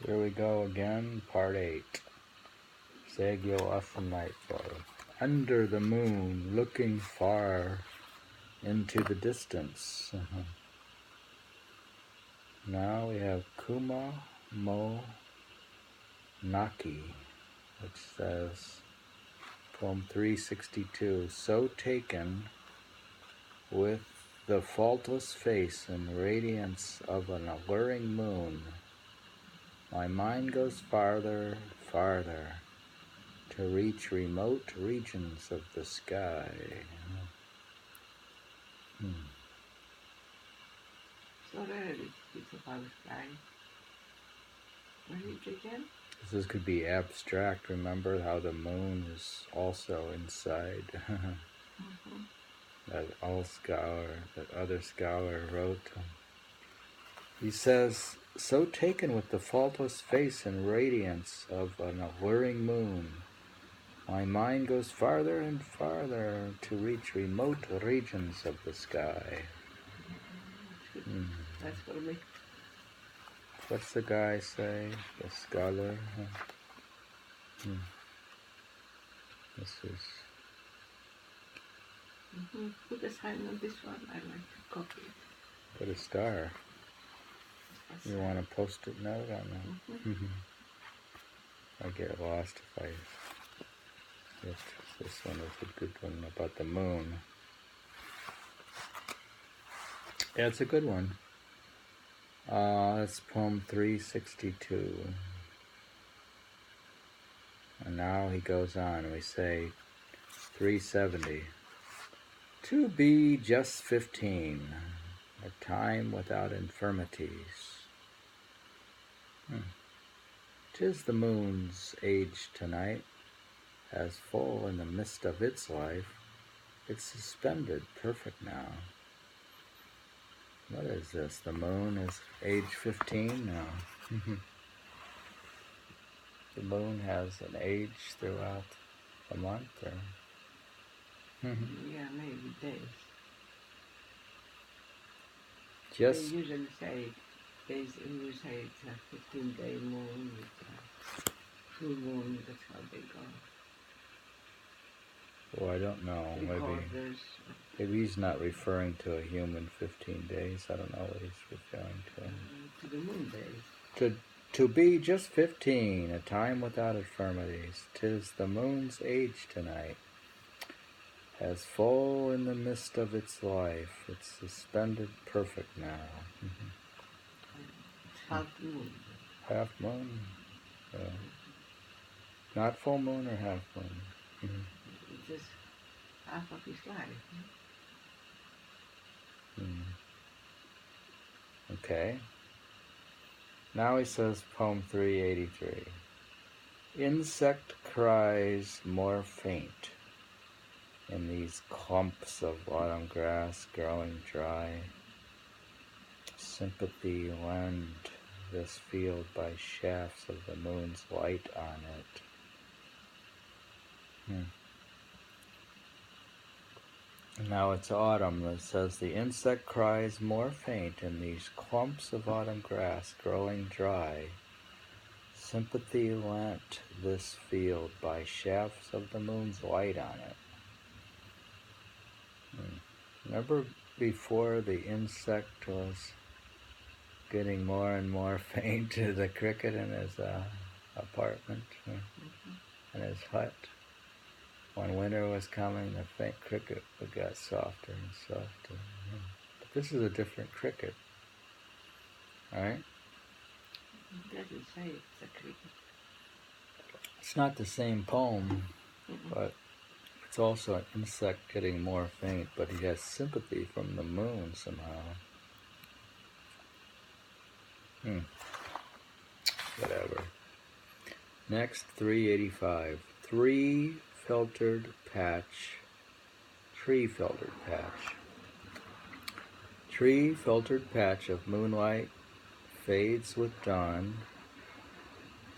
Here we go again, part 8. Saigyo Awesome Nightfall. Under the moon, looking far into the distance. Now we have Kuma Mo Naki, which says, poem 362, so taken with the faultless face and radiance of an alluring moon, my mind goes farther, farther, to reach remote regions of the sky. So rarely it's about sky. What is it again? This could be abstract. Remember how the moon is also inside. That other scholar wrote. He says, so taken with the faultless face and radiance of an alluring moon, my mind goes farther and farther to reach remote regions of the sky. That's for me. What's the guy say? The scholar? This is... Put a sign on this one. I like to copy it. Put a star. You want a post-it note on that? I get lost if this one is a good one about the moon. Yeah, it's a good one. That's poem 362. And now he goes on, we say 370. To be just 15, a time without infirmities. 'Tis the moon's age tonight, as full in the midst of its life, it's suspended perfect now. What is this? The moon is age 15 now. The moon has an age throughout the month, or? Yeah, maybe days. Just they usually say days, and you say it's a 15-day moon, it's a full moon, that's how they go. well, I don't know. Maybe he's not referring to a human 15 days. I don't know what he's referring to. To the moon days. To be just 15, a time without infirmities. 'Tis the moon's age tonight, as full in the midst of its life, it's suspended perfect now. It's half moon. Half moon? Not full moon or half moon? It's just half of his life. Okay. Now he says poem 383. Insect cries more faint in these clumps of autumn grass growing dry. Sympathy lend this field by shafts of the moon's light on it. Now it's autumn. It says the insect cries more faint in these clumps of autumn grass growing dry. Sympathy lent this field by shafts of the moon's light on it. Remember before the insect was getting more and more faint, the cricket in his apartment, in his hut? When winter was coming, the faint cricket would get softer and softer. But this is a different cricket, right? It doesn't say it's a cricket. It's not the same poem, but it's also an insect getting more faint, but he has sympathy from the moon somehow. Whatever. Next, 385. Tree filtered patch. Tree filtered patch of moonlight fades with dawn.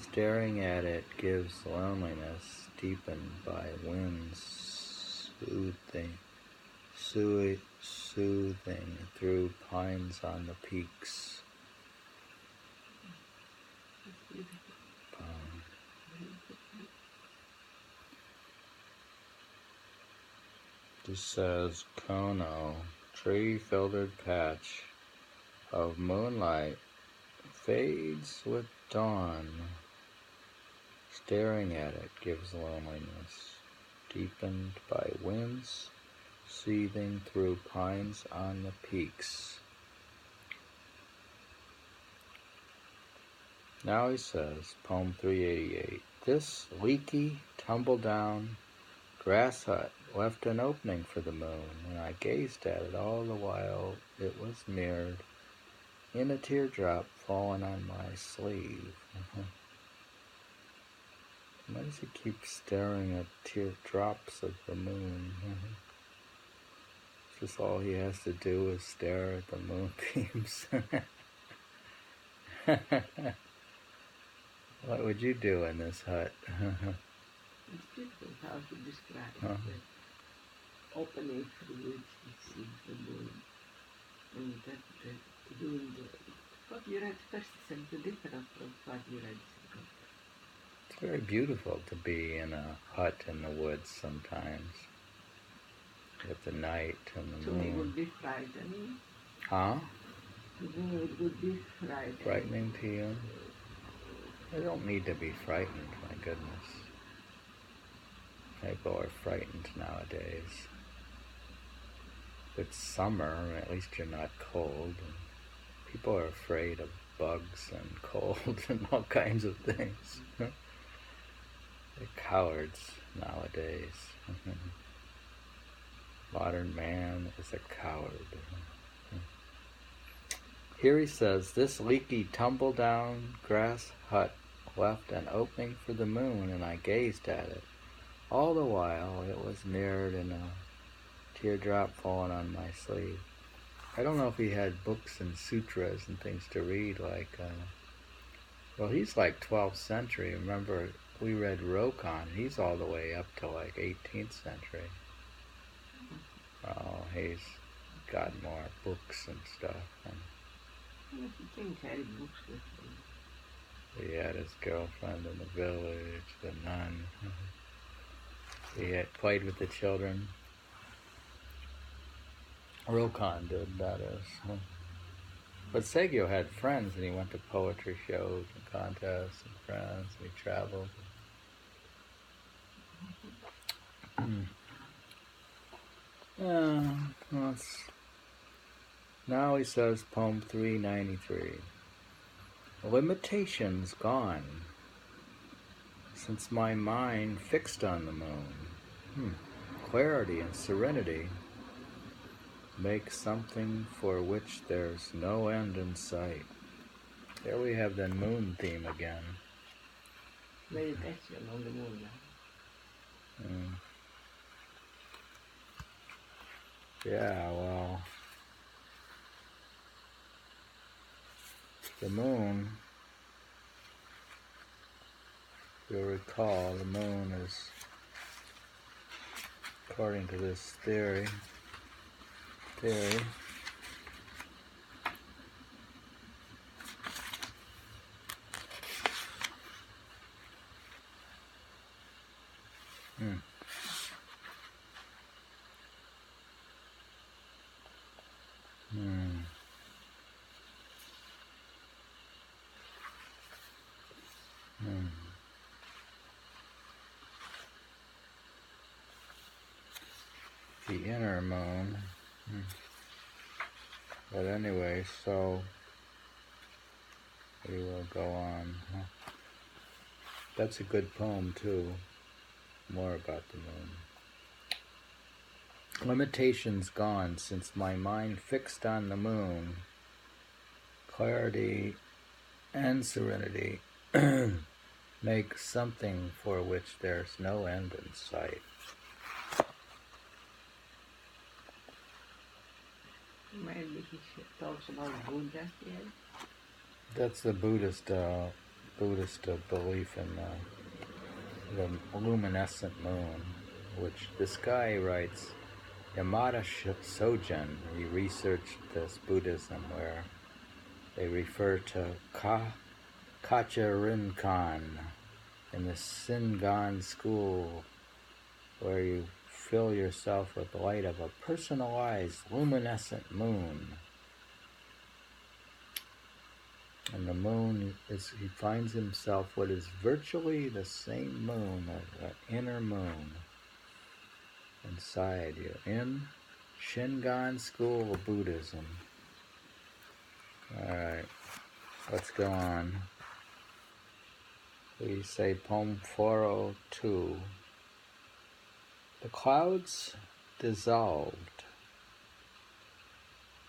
Staring at it gives loneliness deepened by winds soothing through pines on the peaks. beautiful. poem. This says, Kono, tree-filtered patch of moonlight fades with dawn. Staring at it gives loneliness, deepened by winds seething through pines on the peaks. Now he says, poem 388, this leaky, tumble-down grass hut left an opening for the moon. When I gazed at it, all the while it was mirrored in a teardrop fallen on my sleeve. Why does he keep staring at teardrops of the moon? Is this all he has to do is stare at the moonbeams? What would you do in this hut? It's difficult how to describe the opening through which you see the moon. And that doing what you read first is a little different from what you read second. It's very beautiful to be in a hut in the woods sometimes. With the night and the So moon. it would be frightening. Huh? It would be frightening. Frightening to you? They don't need to be frightened, my goodness. People are frightened nowadays. If it's summer, at least you're not cold. And people are afraid of bugs and cold and all kinds of things. They're cowards nowadays. Modern man is a coward. Here he says, this leaky, tumble-down grass hut left an opening for the moon, and I gazed at it. All the while, it was mirrored in a teardrop falling on my sleeve. I don't know if he had books and sutras and things to read, like, well, he's like 12th century. Remember, we read Rokan. He's all the way up to like 18th century. Oh, he's got more books and stuff. And He can carry books with him. he had his girlfriend in the village, the nun. He had played with the children. Rokan did, that is. But Saigyo had friends, and he went to poetry shows and contests and friends, and he traveled. Now he says, poem 393. Limitations gone, since my mind fixed on the moon. Clarity and serenity make something for which there's no end in sight. There we have the moon theme again. Meditation on the moon now. Yeah, well, the moon, if you'll recall, the moon is, according to this theory, the inner moon. But anyway, so we will go on. That's a good poem too. More about the moon. Limitations gone, since my mind fixed on the moon. Clarity and serenity make something for which there's no end in sight. Maybe he talks about Buddha here. That's the Buddhist belief in the luminescent moon, which this guy writes, Yamada Shozen. He researched this Buddhism where they refer to Ka Gachirinkan in the Shingon school, where you fill yourself with the light of a personalized luminescent moon. And the moon is, he finds himself what is virtually the same moon, an inner moon inside you, in Shingon school of Buddhism. All right, let's go on. We say poem 402. The clouds dissolved,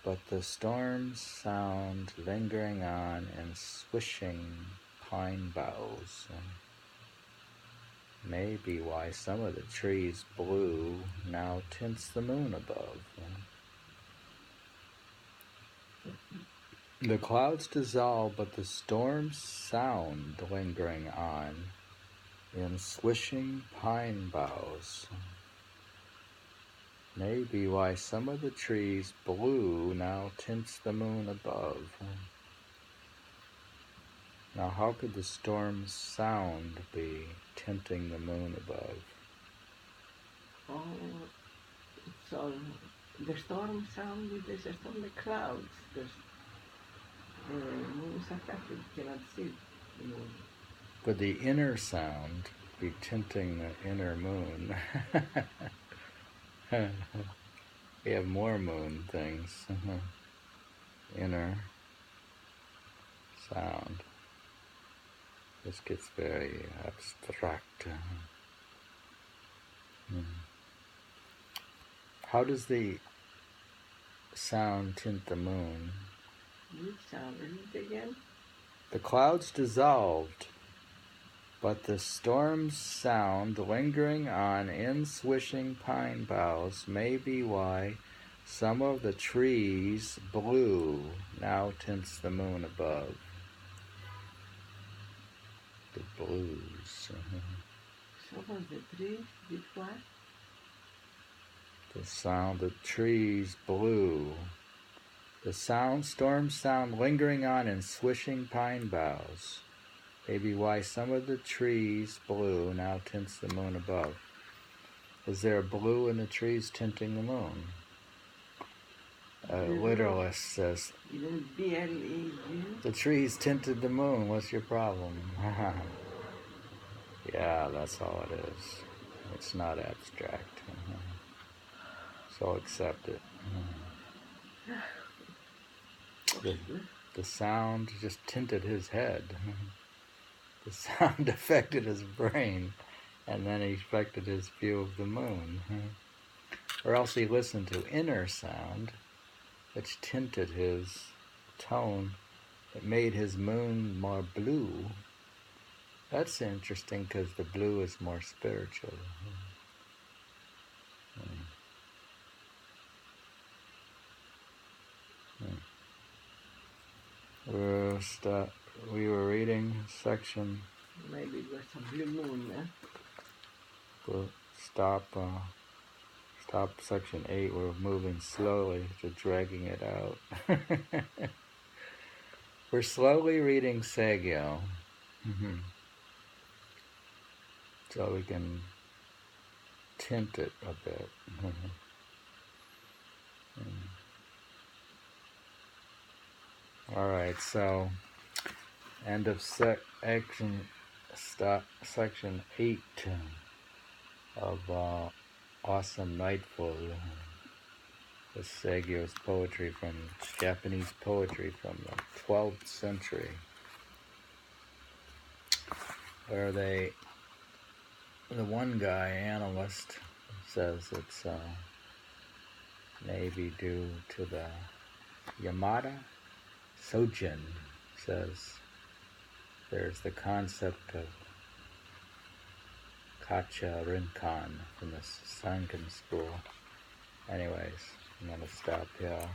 but the storms sound lingering on in swishing pine boughs. Maybe why some of the trees' blue now tints the moon above. The clouds dissolve, but the storms sound lingering on in swishing pine boughs. Maybe why some of the trees' blue now tints the moon above. Now, how could the storm's sound be tinting the moon above? Oh, so the storm sound is just on the clouds. The moon is affected, you cannot see the moon. Could the inner sound be tinting the inner moon? We have more moon things. Inner sound. This gets very abstract. How does the sound tint the moon? Which sound is it again? The clouds dissolved, but the storm's sound lingering on in swishing pine boughs may be why some of the trees' blue now tints the moon above. The blues. Some of the trees did what? The sound, the trees' blue. The storm sound lingering on in swishing pine boughs. Maybe why some of the trees' blue now tints the moon above. Is there a blue in the trees tinting the moon? A literalist says, the trees tinted the moon, what's your problem? Yeah, that's all it is. It's not abstract. So accept it. The sound just tinted his head. The sound affected his brain, and then he affected his view of the moon. Or else he listened to inner sound, which tinted his tone. It made his moon more blue. That's interesting because the blue is more spiritual. We were reading section. Maybe it was a blue moon, eh? We'll stop section 8. We're moving slowly to dragging it out. We're slowly reading Saigyo. So we can tint it a bit. All right, so end of section 8 of Awesome Nightfall. This Saigyo's poetry from Japanese poetry from the 12th century, where the one guy, analyst, says it's maybe due to the yamada. Shozen says there's the concept of Gachirinkan from the Shingon school. Anyways, I'm going to stop here.